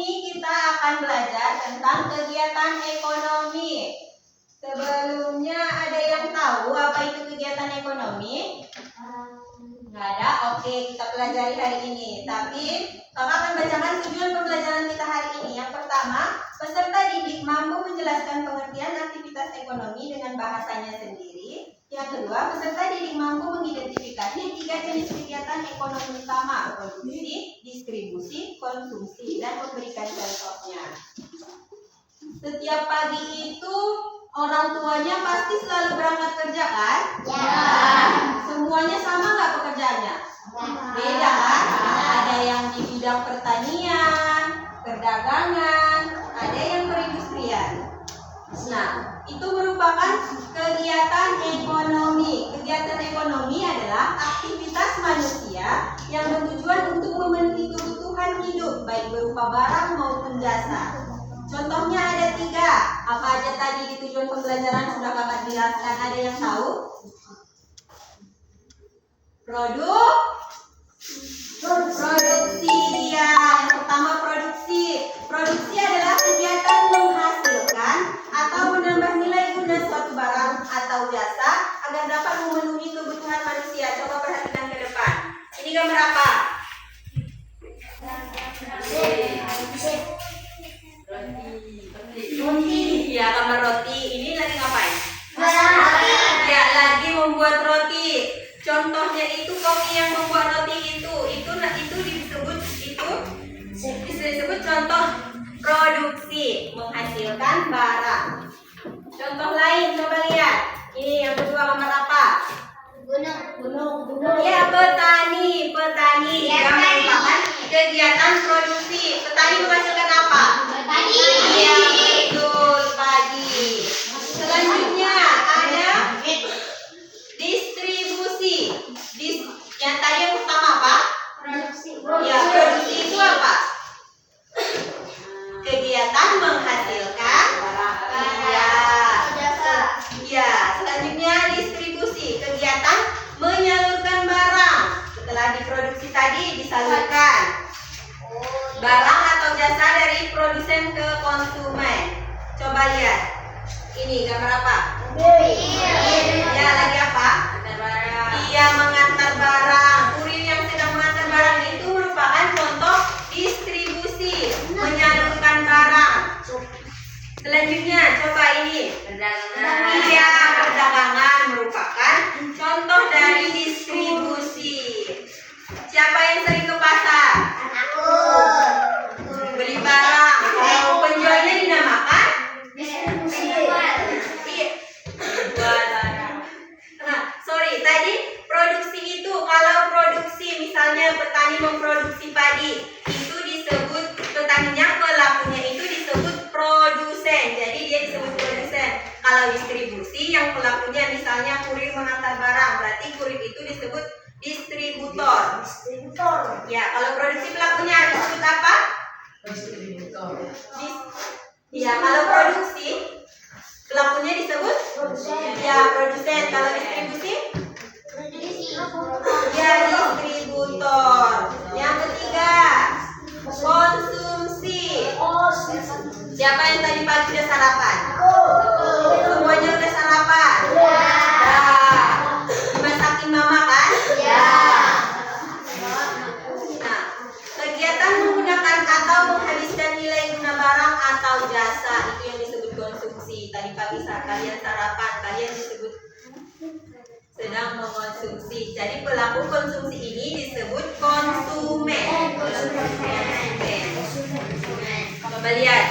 ini kita akan belajar tentang kegiatan ekonomi. Sebelumnya ada yang tahu apa itu kegiatan ekonomi? Nggak ada? Oke, kita pelajari hari ini. Tapi kakak akan bacakan tujuan pembelajaran kita hari ini. Yang pertama, peserta didik mampu menjelaskan pengertian aktivitas ekonomi dengan bahasanya sendiri. Yang kedua, peserta didik mampu mengidentifikasi 3 jenis kegiatan ekonomi utama: produksi, distribusi, konsumsi, dan memberikan contohnya. Setiap pagi itu orang tuanya pasti selalu berangkat kerja kan? Ya. Semuanya sama nggak pekerjaannya? Beda kan? Ada yang di bidang pertanian, perdagangan, ada yang perindustrian. Nah, itu merupakan kegiatan ekonomi. Kegiatan ekonomi adalah aktivitas manusia yang bertujuan untuk memenuhi kebutuhan hidup, baik berupa barang maupun jasa. Contohnya ada 3. Apa aja tadi di tujuan pembelajaran sudah kakak jelaskan? Ada yang tahu? Produksi. Ya, yang pertama produksi. Produksi adalah kegiatan menghasilkan atau menambah nilai guna suatu barang atau jasa agar dapat memenuhi kebutuhan manusia. Coba perhatikan ke depan. Ini gambar apa? Roti. Ya, gambar roti. Ini lagi ngapain? Ya, lagi membuat roti. Contohnya itu koki yang membuat roti itu disebut contoh produksi, menghasilkan barang. Contoh lain, coba lihat. Ini yang kedua gambar apa? Gunung. Ya, petani. Ya, Yang merupakan kegiatan produksi. Petani menghasilkan apa? Padi. Ya, betul, padi. Selanjutnya ada distribusi. Yang tadi yang pertama apa? Ya, produksi itu apa? Kegiatan menghasilkan ya. Selanjutnya distribusi, kegiatan menyalurkan barang. Setelah diproduksi tadi disalurkan barang atau jasa dari produsen ke konsumen. Coba lihat. Ini gambar apa? Ya, lagi apa? Iya, mengantar barang. Kurir yang sedang mengantar barang itu merupakan contoh distribusi, menyalurkan barang. Selanjutnya, coba ini. Iya, perdagangan merupakan contoh dari distribusi. Siapa yang sering ke pasar? Beli barang. Kalau penjualnya dinamakan? Tadi produksi itu, kalau produksi misalnya petani memproduksi padi, itu disebut petaninya, pelakunya itu disebut produsen. Jadi dia disebut produsen. Kalau distribusi, yang pelakunya misalnya kurir mengantar barang, berarti kurir itu disebut distributor. Ya, kalau produksi pelakunya disebut apa? Ya, kalau produksi pelakunya disebut ya produsen. Kalau distribusi ya distributor. Yang ketiga, konsumsi. Siapa yang tadi pagi udah sarapan? Semuanya udah sarapan? Ya. Dimasakin mama kan? Ya. Nah, kegiatan menggunakan atau menghabiskan nilai guna barang atau jasa itu yang disebut konsumsi. Tadi pagi saat kalian sarapan, kalian disebut sedang mengonsumsi. Jadi pelaku konsumsi ini disebut konsumen. Coba lihat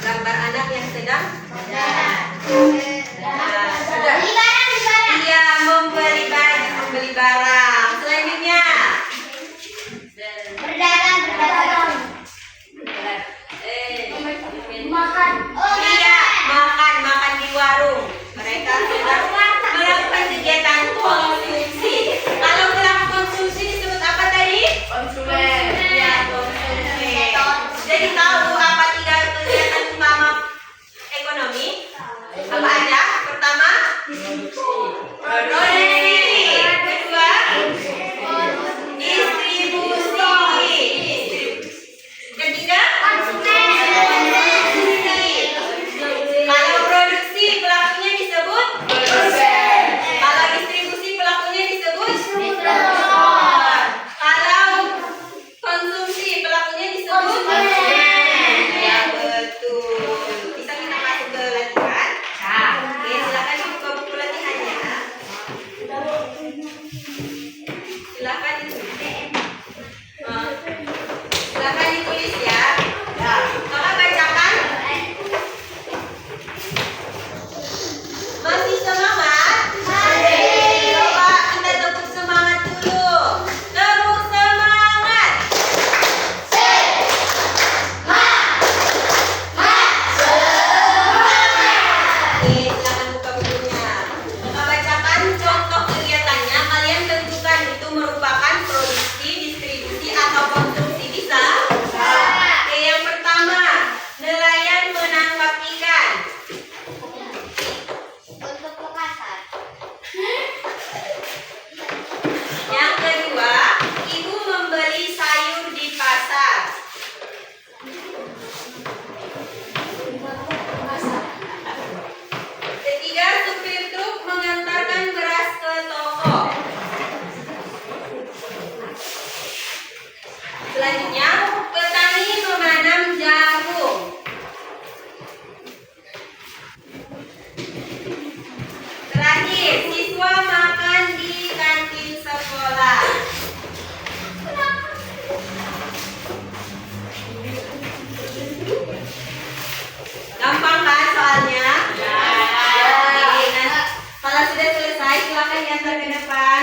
gambar anak yang sedang iya, membeli barang. Selanjutnya makan di warung. Mereka sedang melakukan kegiatan konsumsi. Kalau pelaku konsumsi disebut apa tadi? Konsumen. Ya, konsumen. Jadi tahu apa 3 kegiatan utama ekonomi? Apa aja? Pertama, produksi. Kedua, distribusi. Ketiga, diantar ke depan.